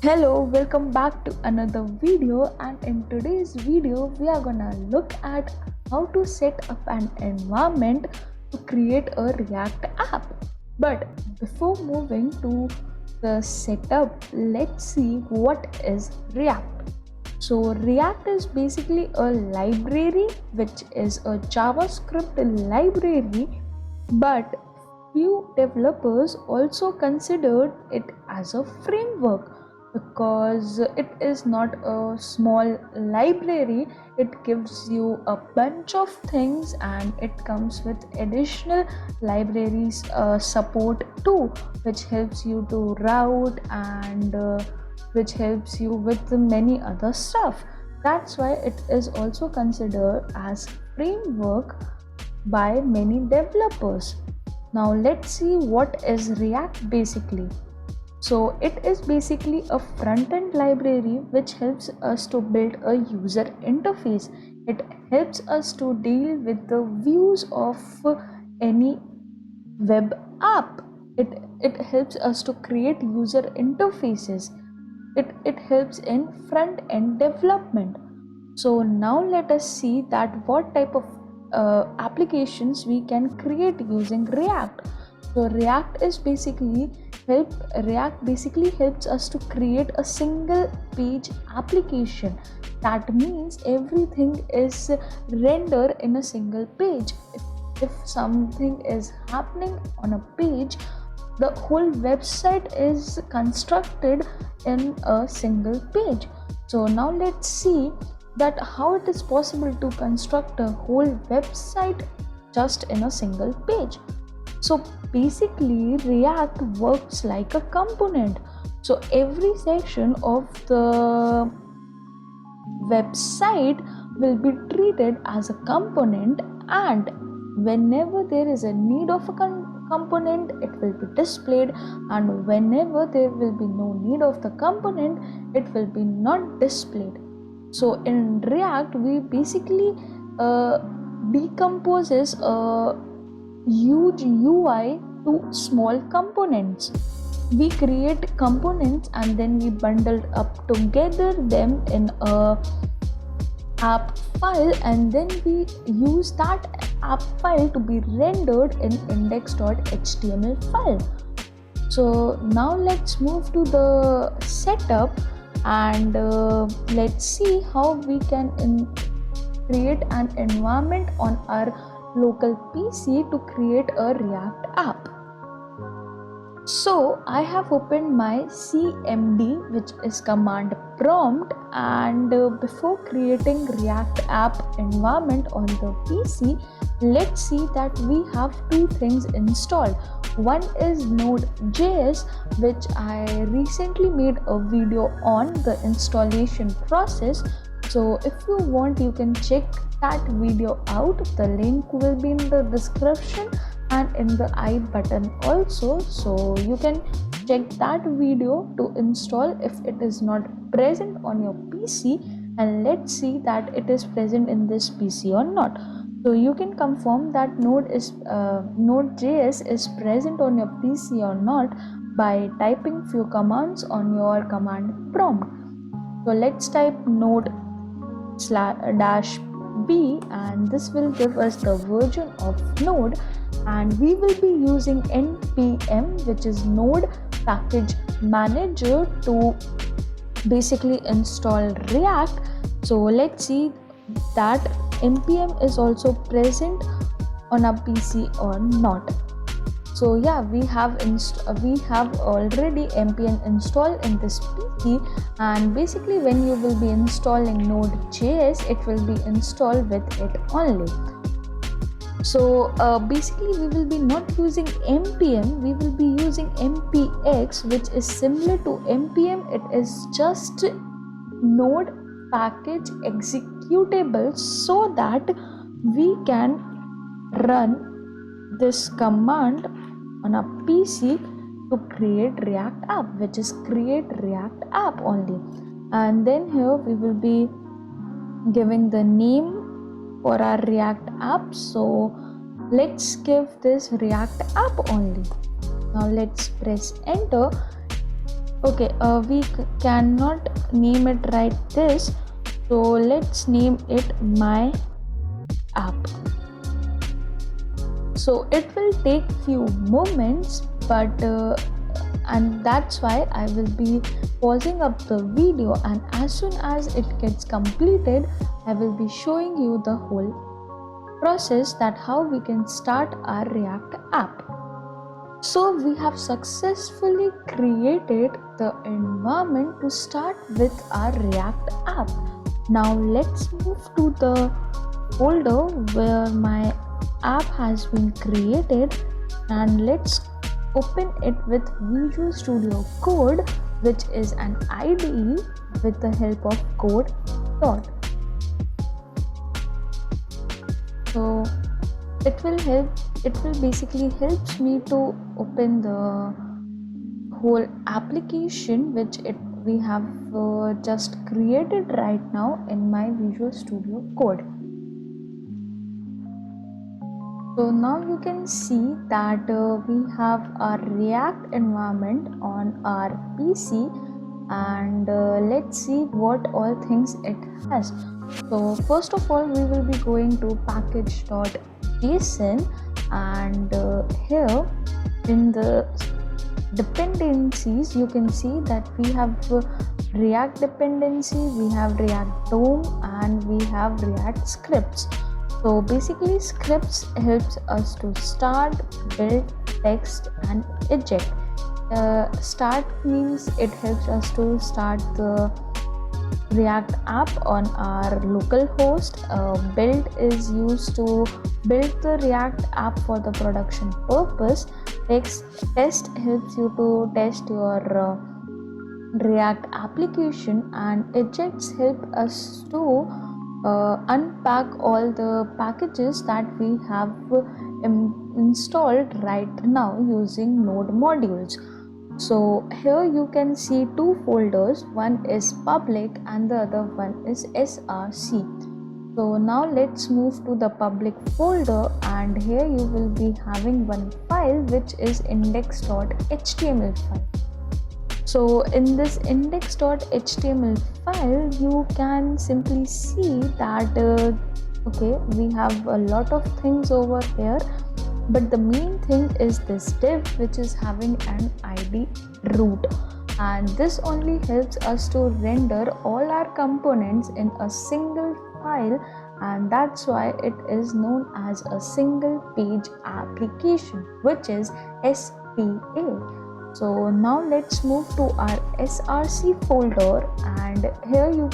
Hello, welcome back to another video, and in today's video we are gonna look at how to set up an environment to create a React app. But before moving to the setup, let's see what is React. So React is basically a library which is a JavaScript library, but few developers also considered it as a framework because it is not a small library. It gives you a bunch of things and it comes with additional libraries support too, which helps you to route and which helps you with many other stuff. That's why it is also considered as framework by many developers. Now let's see what is React basically. So it is basically a front-end library which helps us to build a user interface. It helps us to deal with the views of any web app. It helps us to create user interfaces. It helps in front-end development. So now let us see that what type of applications we can create using React. So React basically helps us to create a single page application. That means everything is rendered in a single page. If something is happening on a page, the whole website is constructed in a single page. So now let's see that how it is possible to construct a whole website just in a single page. So basically React works like a component. So every section of the website will be treated as a component, and whenever there is a need of a component, it will be displayed, and whenever there will be no need of the component, it will be not displayed. So in React we basically decomposes a huge UI to small components. We create components and then we bundle up together them in a app file, and then we use that app file to be rendered in index.html file. So now let's move to the setup and let's see how we can create an environment on our local PC to create a React app. So I have opened my CMD, which is command prompt, and before creating React app environment on the PC, let's see that we have two things installed. One is node.js, which I recently made a video on the installation process. So if you want, you can check that video out. The link will be in the description and in the I button also, so you can check that video to install if it is not present on your PC, and let's see that it is present in this PC or not. So you can confirm that node.js is present on your PC or not by typing few commands on your command prompt. So let's type node/-b, and this will give us the version of Node, and we will be using NPM, which is Node Package Manager, to basically install React. So let's see that NPM is also present on a PC or not. So yeah, we have already NPM installed in this PC, and basically when you will be installing Node.js, it will be installed with it only. So basically we will be not using NPM, we will be using NPX, which is similar to NPM. It is just Node package executable, so that we can run this command on a PC to create React app, which is create React app only. And then here we will be giving the name for our React app. So let's give this React app only. Now let's press enter, Okay, we cannot name it right this, so let's name it my app. So it will take few moments, but and that's why I will be pausing up the video, and as soon as it gets completed I will be showing you the whole process that how we can start our React app. So we have successfully created the environment to start with our React app. Now let's move to the folder where my app has been created, and let's open it with Visual Studio Code, which is an IDE with the help of code dot. So it will basically helps me to open the whole application which we have just created right now in my Visual Studio Code. So now you can see that we have our React environment on our PC, and let's see what all things it has. So first of all we will be going to package.json, and here in the dependencies you can see that we have React dependency, we have React DOM, and we have React scripts. So basically scripts helps us to start, build, text and eject. Start means it helps us to start the React app on our local host. Build is used to build the React app for the production purpose. Test helps you to test your React application, and ejects help us to unpack all the packages that we have installed right now using node modules. So here you can see two folders, one is public and the other one is src. So now let's move to the public folder, and here you will be having one file which is index.html file. So in this index.html file you can simply see that okay, we have a lot of things over here, but the main thing is this div which is having an id root, and this only helps us to render all our components in a single file, and that's why it is known as a single page application, which is SPA. So now let's move to our src folder, and here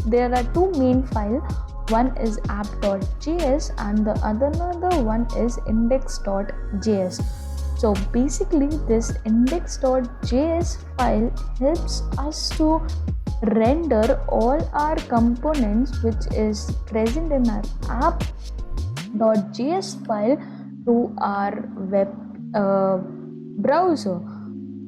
there are two main files. One is app.js and the another one is index.js. So basically this index.js file helps us to render all our components which is present in our app.js file to our web browser.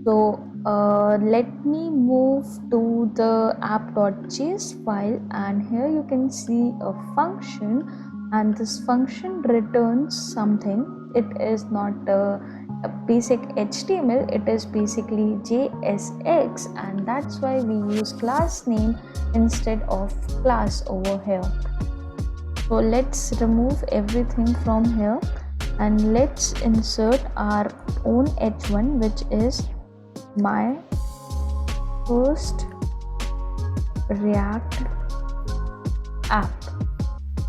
So let me move to the app.js file, and here you can see a function, and this function returns something. It is not a basic HTML, it is basically JSX, and that's why we use class name instead of class over here. So let's remove everything from here, and let's insert our own h1, which is my first React app,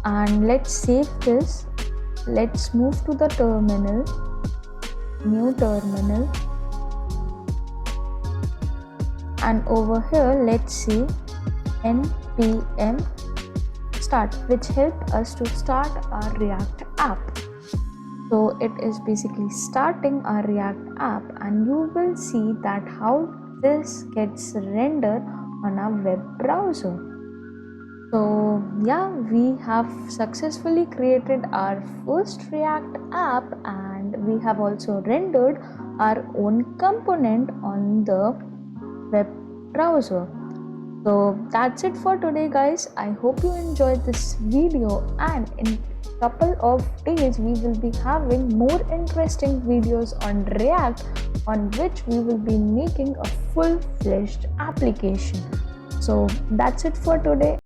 and let's save this. Let's move to the terminal, new terminal, and over here let's see NPM start, which helped us to start our React app. So it is basically starting our React app, and you will see that how this gets rendered on our web browser. So yeah, we have successfully created our first React app, and we have also rendered our own component on the web browser. So that's it for today, guys. I hope you enjoyed this video, and in couple of days we will be having more interesting videos on React, on which we will be making a full-fledged application. So that's it for today.